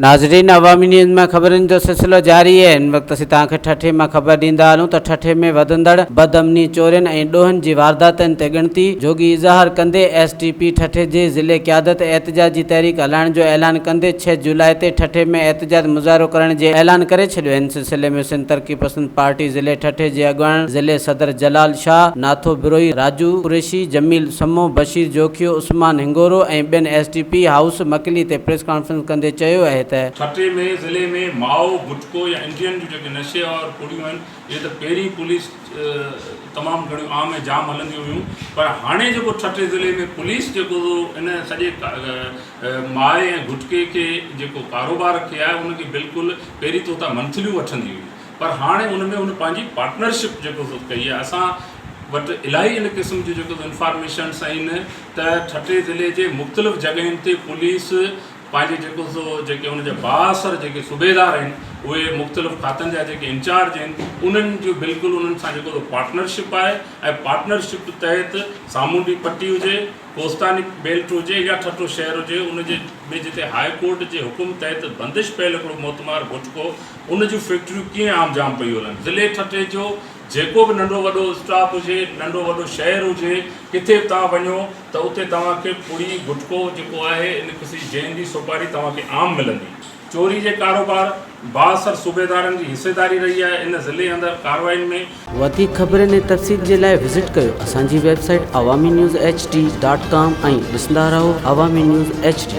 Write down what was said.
नाज़रीन, अवामी न्यूज़ में खबरन जो सिलसिलो जारी है। इन वक्त असीं तव्हांखे ठठे में खबर ॾींदा हलूं त ठठे में वधंदड़ बदअमनी, चोरियुनि ऐं ॾोहनि जी वारदातनि ते गिणती जोगी इज़हार कंदे एसटीपी ठठे जे ज़िले क़यादत एहतजाज जी तहरीक हलाइण जो ऐलान कंदे 6 जुलाई ते ठठे में एहतजाज मुज़ाहिरो करण जे ऐलान करे छॾियो। इन सिलसिले में सिंध तरक़ी पसंद पार्टी ज़िले ठठे जे अॻुवान ज़िले सदर जलाल शाह, नाथो बिरोई, राजू कुरैशी, जमील समो, बशीर जोखियो, उस्मान हिंगोरो ऐं ॿियनि एसटीपी हाउस मकली ते प्रेस कॉन्फ्रेंस कंदे चयो आहे त ठठे में ज़िले में माओ, गुटको या इंडियन जो जेके नशे और पुड़ियूं आहिनि, ये तो पहिरीं पुलिस तमामु घणियूं आम ऐं जाम हलंदियूं हुयूं, पर हाणे जेको ठठे ज़िले में पुलिस जेको इन सॼे माए ऐं गुटके के जेको कारोबार खे आहे उनखे बिल्कुलु पहिरीं तो त मंथलियूं वठंदी हुई, पर हाणे उनमें उन पंहिंजी पार्टनरशिप जेको कई आहे। असां वटि इलाही इन क़िस्म जी जेको इंफॉर्मेशन्स आहिनि त ठठे ज़िले जे मुख़्तलिफ़ जॻहियुनि ते पुलिस पंहिंजे जेको जेके उनजा बासर जेके सूबेदार आहिनि, उहे मुख़्तलिफ़ खातनि जा जेके इंचार्ज आहिनि, उन्हनि जो बिल्कुलु उन्हनि सां जेको पार्टनरशिप आहे ऐं पार्टनरशिप तहत सामूंडी पट्टी हुजे, कोस्तानी बेल्ट हुजे या ठठो शहर हुजे, उनजे में जिते हाई कोर्ट जे हुकुम तहत बंदिश पियल हिकिड़ो मोतमार गुटको, उन जूं फैक्ट्रियूं कीअं आम जाम पियूं हलनि। ज़िले ठठे जो जेको बि नंढो वॾो स्टाफ हुजे, नंढो वॾो शहर हुजे, किथे बि तव्हां वञो त उते तव्हांखे पुड़ी गुटको जेको आहे इन किसी जैन जी सुपारी तव्हांखे आम मिलंदी। चोरी जे कारोबार बासर सूबेदारनि जी हिसेदारी रही आहे इन ज़िले अंदरि कार्रवाइनि में। वधीक ख़बरनि ऐं तफ़सील जे लाइ विज़िट कयो असांजी वेबसाइट awamiNewsHD.com ऐं ॾिसंदा रहो अवामी न्यूज़ HD।